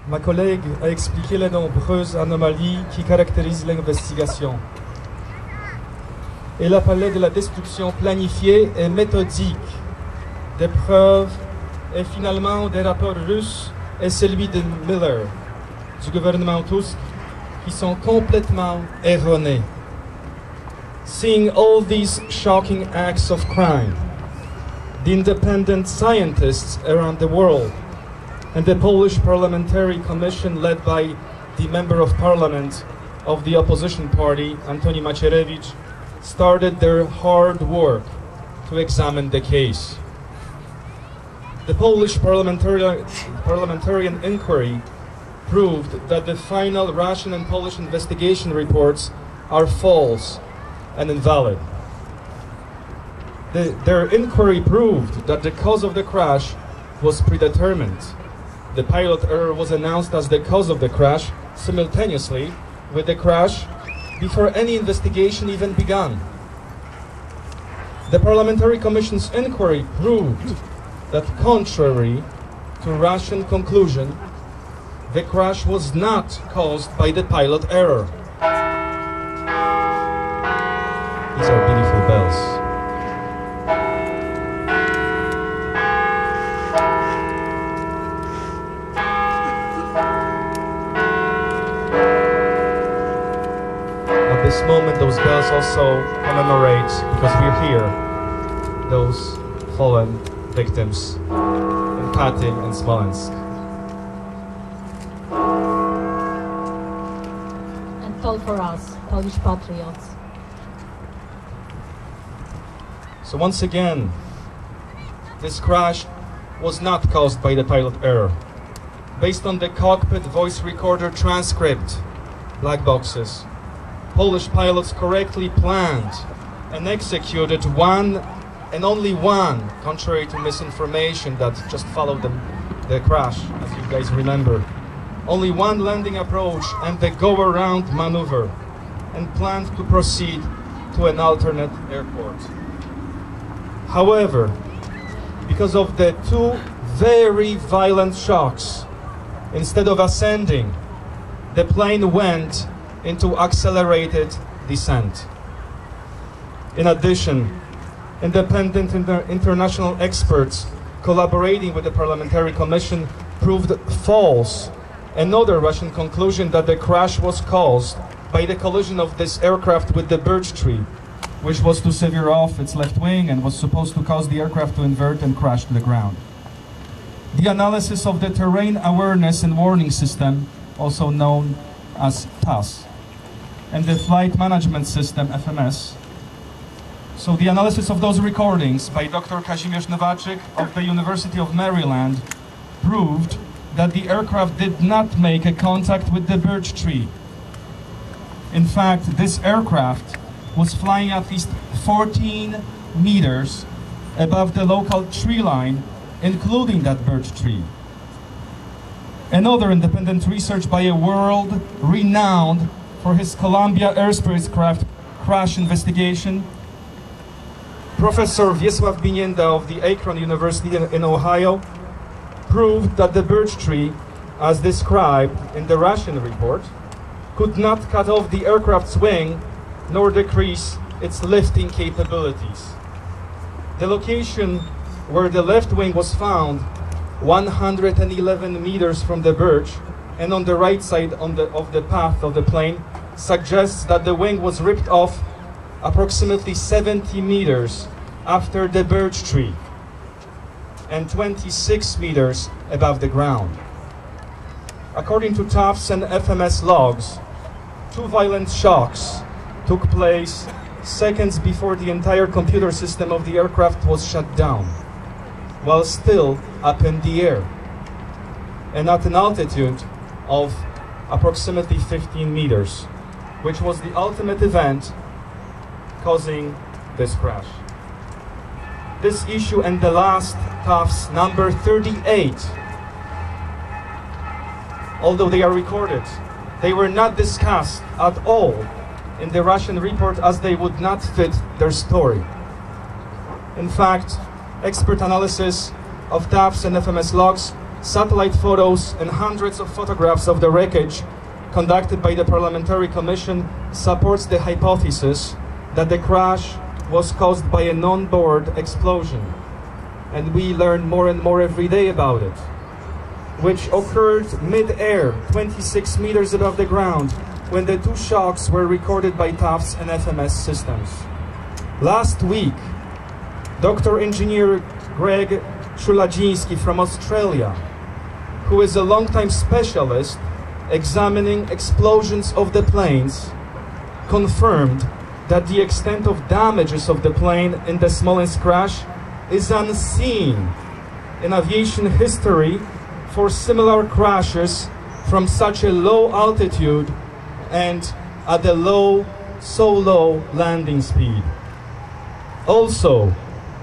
ma collègue a expliqué les nombreuses anomalies qui caractérisent l'investigation. Elle a parlé de la destruction planifiée et méthodique des preuves et finalement des rapports russes et celui de Miller, du gouvernement Tusk, qui sont complètement erronés. Seeing all these shocking acts of crime, the independent scientists around the world and the Polish Parliamentary Commission led by the Member of Parliament of the opposition party, Antoni Macierewicz, started their hard work to examine the case. The Polish parliamentarian inquiry proved that the final Russian and Polish investigation reports are false and invalid. Their inquiry proved that the cause of the crash was predetermined. The pilot error was announced as the cause of the crash simultaneously with the crash before any investigation even began. The Parliamentary Commission's inquiry proved that, contrary to Russian conclusion, the crash was not caused by the pilot error. These are beautiful bells. At this moment, those bells also commemorate, because we're here, those fallen victims in Katyń and Smoleńsk. And toll for us, Polish patriots. So once again, this crash was not caused by the pilot error. Based on the cockpit voice recorder transcript, black boxes, Polish pilots correctly planned and executed one and only one, contrary to misinformation that just followed the crash, as you guys remember. Only one landing approach and the go-around maneuver, and planned to proceed to an alternate airport. However, because of the two very violent shocks, instead of ascending, the plane went into accelerated descent. In addition, independent international experts collaborating with the Parliamentary Commission proved false another Russian conclusion that the crash was caused by the collision of this aircraft with the birch tree, which was to sever off its left wing and was supposed to cause the aircraft to invert and crash to the ground. The analysis of the Terrain Awareness and Warning System, also known as TAS, and the Flight Management System, FMS. So the analysis of those recordings by Dr. Kazimierz Nowaczyk of the University of Maryland proved that the aircraft did not make a contact with the birch tree. In fact, this aircraft was flying at least 14 meters above the local tree line, including that birch tree. Another independent research by a world renowned for his Columbia airspacecraft crash investigation, Professor W.Binienda of the Akron University in Ohio, proved that the birch tree, as described in the Russian report, could not cut off the aircraft's wing nor decrease its lifting capabilities. The location where the left wing was found, 111 meters from the birch and on the right side of the path of the plane, suggests that the wing was ripped off approximately 70 meters after the birch tree and 26 meters above the ground. According to TAF's and FMS logs, two violent shocks took place seconds before the entire computer system of the aircraft was shut down, while still up in the air, and at an altitude of approximately 15 meters, which was the ultimate event causing this crash. This issue and the last, TAF's number 38, although they are recorded, they were not discussed at all in the Russian report as they would not fit their story. In fact, expert analysis of TAF's and FMS logs satellite photos and hundreds of photographs of the wreckage conducted by the Parliamentary Commission supports the hypothesis that the crash was caused by a non-board explosion. And we learn more and more every day about it, which occurred mid-air, 26 meters above the ground, when the two shocks were recorded by TAFS and FMS systems. Last week, Dr. Engineer Greg Szuladziński from Australia, who is a long-time specialist examining explosions of the planes, confirmed that the extent of damages of the plane in the Smolensk crash is unseen in aviation history for similar crashes from such a low altitude and at a so low landing speed. Also,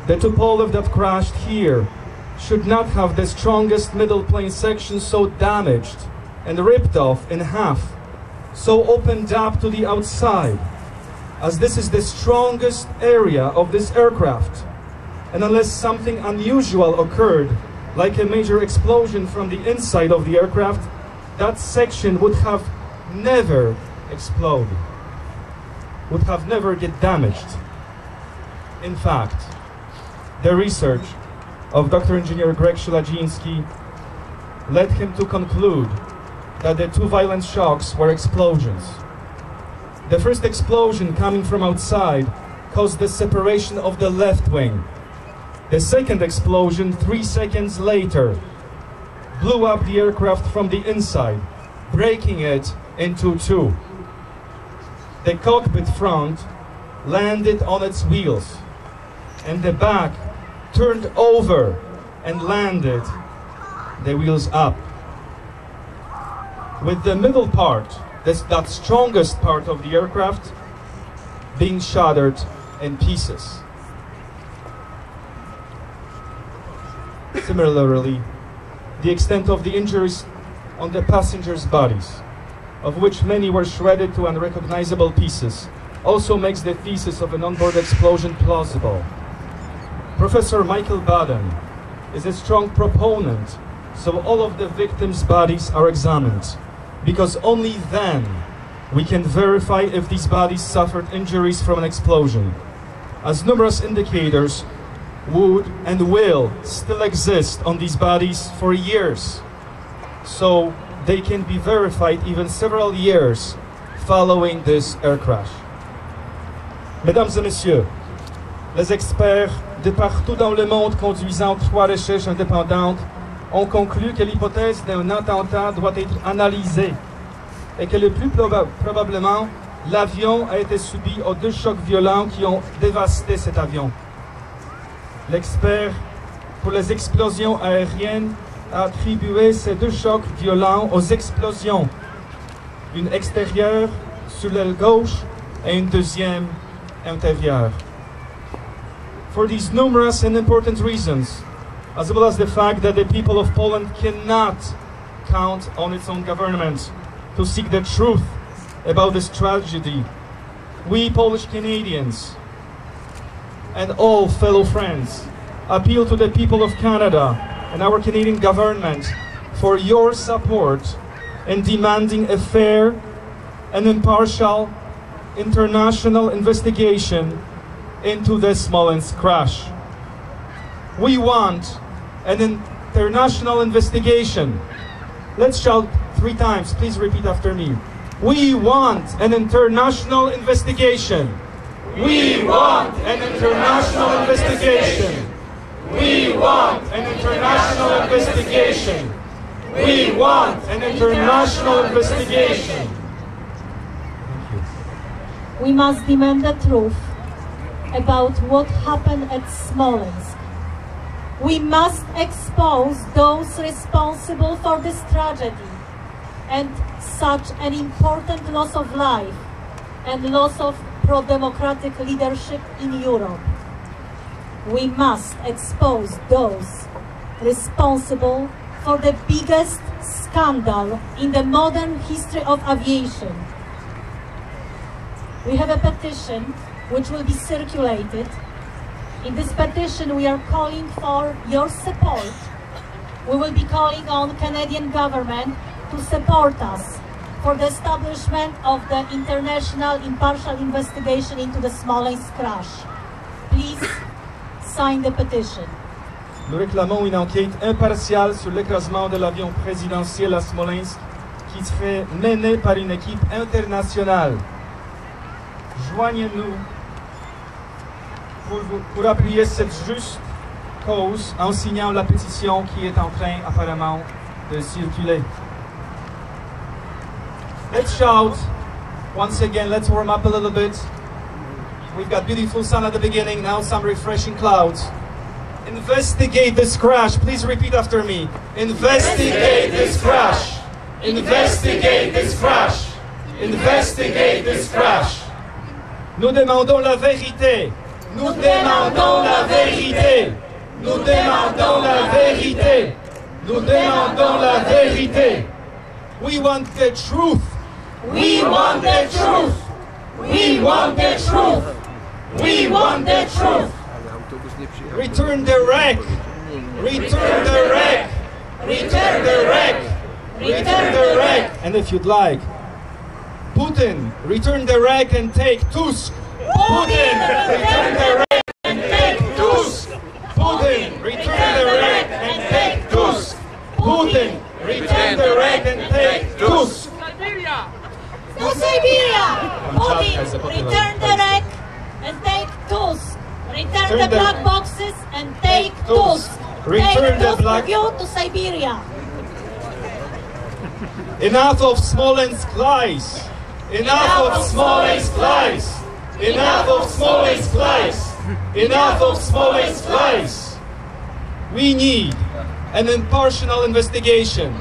the Tupolev that crashed here should not have the strongest middle plane section so damaged and ripped off in half, so opened up to the outside, as this is the strongest area of this aircraft. And unless something unusual occurred, like a major explosion from the inside of the aircraft, that section would have never exploded, would have never get damaged. In fact, the research of Dr. Engineer Greg Szuladziński led him to conclude that the two violent shocks were explosions. The first explosion coming from outside caused the separation of the left wing. The second explosion, 3 seconds later, blew up the aircraft from the inside, breaking it into two. The cockpit front landed on its wheels, and the back turned over and landed the wheels up, with the middle part, that strongest part of the aircraft, being shattered in pieces. Similarly, the extent of the injuries on the passengers' bodies, of which many were shredded to unrecognizable pieces, also makes the thesis of an onboard explosion plausible. Professor Michael Baden is a strong proponent, so all of the victims' bodies are examined, because only then we can verify if these bodies suffered injuries from an explosion, as numerous indicators would and will still exist on these bodies for years, so they can be verified even several years following this air crash. Mesdames et messieurs, les experts de partout dans le monde conduisant 3 recherches indépendantes ont conclu que l'hypothèse d'un attentat doit être analysée et que le plus probablement, l'avion a été subi aux 2 chocs violents qui ont dévasté cet avion. L'expert pour les explosions aériennes a attribué ces 2 chocs violents aux explosions, une extérieure sur l'aile gauche et une deuxième intérieure. For these numerous and important reasons, as well as the fact that the people of Poland cannot count on its own government to seek the truth about this tragedy, we Polish Canadians and all fellow friends appeal to the people of Canada and our Canadian government for your support in demanding a fair and impartial international investigation into the Smolensk crash. We want an international investigation. Let's shout 3 times. Please repeat after me. We want an international investigation. We want an international investigation. We want an international investigation. We want an international investigation. We must demand the truth about what happened at Smolensk. We must expose those responsible for this tragedy and such an important loss of life and loss of pro-democratic leadership in Europe. We must expose those responsible for the biggest scandal in the modern history of aviation. We have a petition which will be circulated. In this petition we are calling for your support we will be calling on Canadian government to support us for the establishment of the international impartial investigation into the Smoleńsk crash. Please sign the petition. Nous réclamons une enquête impartiale sur l'écrasement de l'avion présidentiel à Smoleńsk qui serait menée par une équipe internationale. Joignez-nous pour appuyer cette juste cause en signant la pétition qui est en train apparemment de circuler. Let's shout once again, let's warm up a little bit. We've got beautiful sun at the beginning, now some refreshing clouds. Investigate this crash. Please repeat after me. Investigate this crash. Investigate this crash. Investigate this crash. Nous demandons la vérité. Nous demandons la vérité. Nous demandons la vérité. Nous demandons la vérité. We want the truth. We want the truth. We want the truth. We want the truth. Return the wreck. Return the wreck. Return the wreck. Return the wreck. And if you'd like, Putin, return the wreck and take Tusk. Putin, return the wreck and take Tusk. Putin, return the wreck and take Tusk. Putin, return the wreck and take Tusk. To Siberia! Putin, return the wreck and take Tusk. Return the black boxes and take Tusk. Return the black. Take Tusk to Siberia. Enough of Smolensk lies. Enough of Smolensk lies. Enough of Smolensk lies. Enough of Smolensk lies. We need an impartial investigation.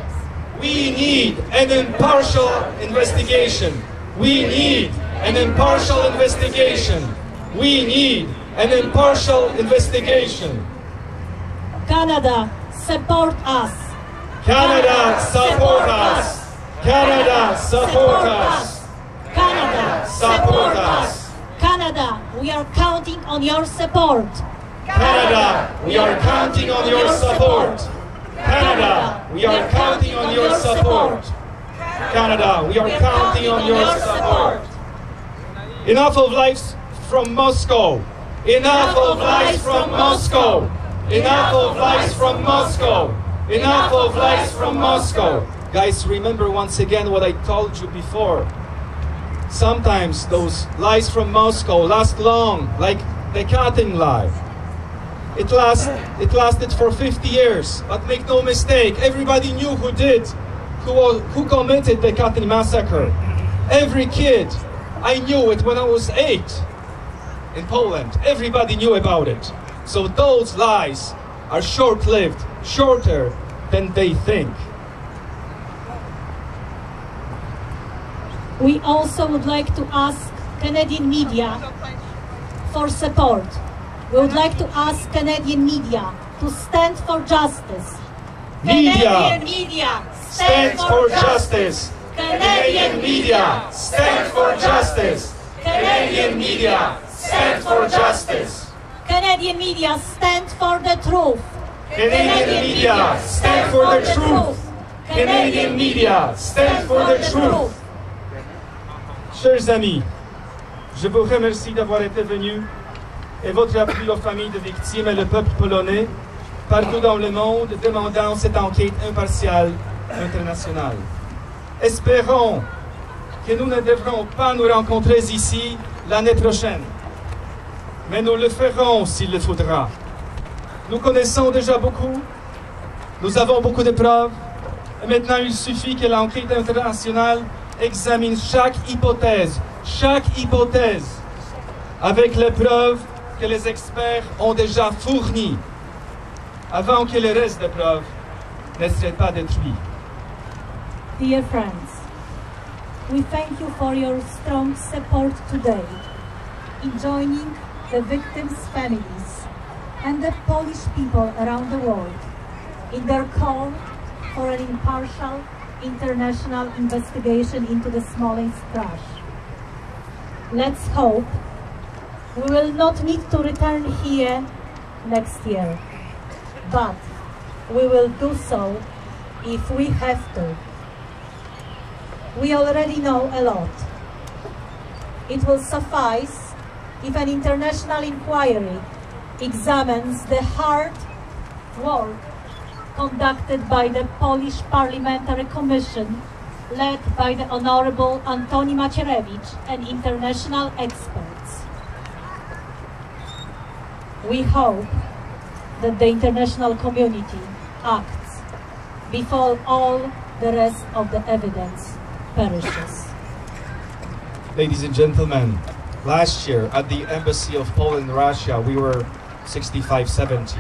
We need an impartial investigation. We need an impartial investigation. We need an impartial investigation. Canada, support us. Canada, support us. Canada, support us. Canada, Support us. Canada, we are counting on your support. Canada, we are counting on your support. Canada, we are counting on your support. Canada, we are counting on your support. Enough of lies from Moscow. Enough of lies from Moscow. Enough of lies from Moscow. Enough of lies from Moscow. Guys, remember once again what I told you before. Sometimes those lies from Moscow last long, like the cutting lie. It lasted for 50 years, but make no mistake, everybody knew who committed the Katyn massacre. Every kid, I knew it when I was 8 in Poland. Everybody knew about it. So those lies are short-lived, shorter than they think. We also would like to ask Canadian media for support. We would like to ask Canadian media to stand for justice. Canadian media, stand for justice. Canadian media, stand for justice. Canadian media, stand for justice. Canadian media, stand for the truth. Canadian media, stand for the truth. Canadian media, stand for the truth. Chers amis, je vous remercie d'avoir été venus et votre appui aux familles de victimes et le peuple polonais partout dans le monde demandant cette enquête impartiale internationale. Espérons que nous ne devrons pas nous rencontrer ici l'année prochaine, mais nous le ferons s'il le faudra. Nous connaissons déjà beaucoup, nous avons beaucoup de preuves, et maintenant il suffit que l'enquête internationale examine chaque hypothèse, avec les preuves que les experts ont déjà fournies, avant que le reste des preuves ne soient pas détruit. Dear friends, we thank you for your strong support today in joining the victims' families and the Polish people around the world in their call for an impartial international investigation into the Smoleńsk crash. Let's hope we will not need to return here next year, but we will do so if we have to. We already know a lot. It will suffice if an international inquiry examines the hard work conducted by the Polish Parliamentary Commission led by the Honorable A.MacierewiczW and international experts. We hope that the international community acts before all the rest of the evidence perishes. Ladies and gentlemen, last year at the Embassy of Poland in Russia, we were 65, 70.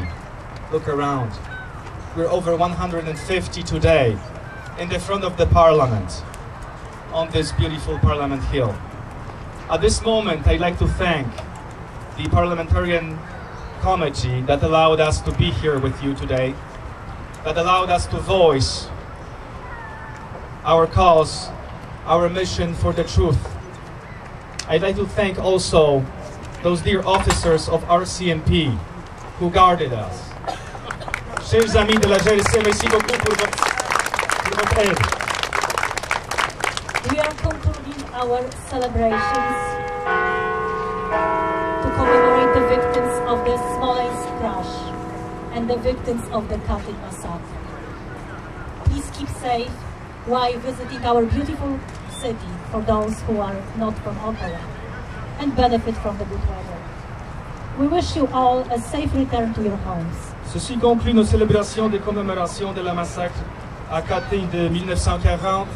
Look around. We're over 150 today in the front of the Parliament on this beautiful Parliament Hill. At this moment, I'd like to thank the Parliamentarian Committee that allowed us to be here with you today, that allowed us to voice our cause, our mission for the truth. I'd like to thank also those dear officers of RCMP who guarded us. Chers amis de la GRC, merci beaucoup pour votre aide. We are concluding our celebrations to commemorate the victims of the Smoleńsk crash and the victims of the Katyn massacre. Please keep safe while visiting our beautiful city for those who are not from Ottawa and benefit from the good weather. We wish you all a safe return to your homes. Ceci conclut nos célébrations des commémorations de la massacre à Katyn de 1940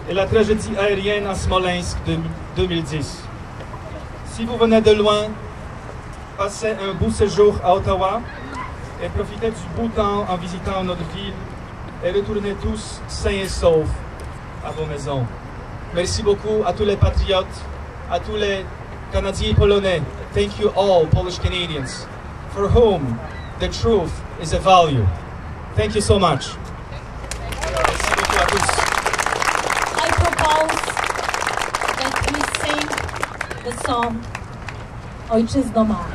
et la tragédie aérienne à Smolensk de 2010. Si vous venez de loin, passez un beau séjour à Ottawa et profitez du beau temps en visitant notre ville et retournez tous sains et saufs à vos maisons. Merci beaucoup à tous les patriotes, à tous les Canadiens polonais. Thank you all Polish Canadians for whom the truth is a value. Thank you so much. Merci beaucoup à tous. I propose that we sing the song Ojczyzno ma.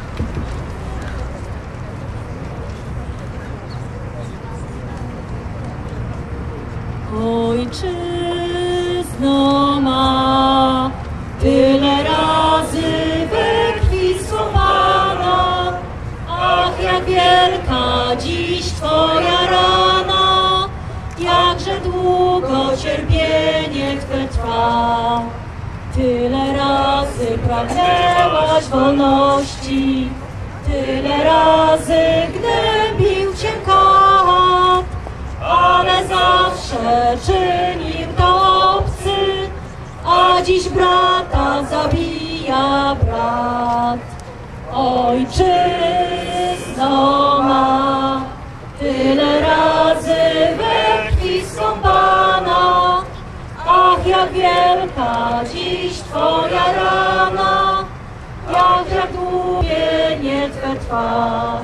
Ojczyzno ma, tyle razy we krwi skąpana, ach, jak wielka dziś Twoja rana, jakże długo cierpienie Twe trwa. Tyle razy pragnęłaś wolności, tyle razy gnębił Cię kat, ale zawsze czynił to obcy, a dziś brata zabija brat. Ojczyzno ma, tyle razy we krwi skąpana, ach, jak wielka dziś Twoja rana, jak długie nie Twe trwa.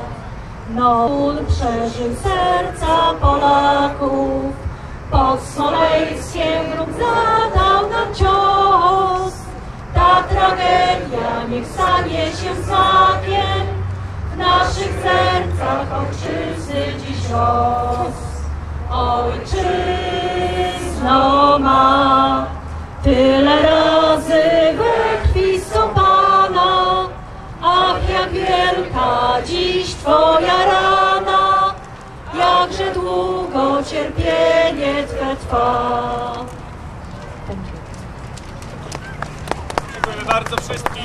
No, ból przeżył serca Polaków, pod Smoleńskiem wróg zadał nam cios. Ta tragedia niech stanie się znakiem w naszych sercach ojczyzny dziś los. Ojczyzno ma, tyle razy we krwi stąpana, ach, jak wielka dziś Twoja rana, jakże długo cierpienie Twe trwa. Dziękujemy bardzo wszystkim.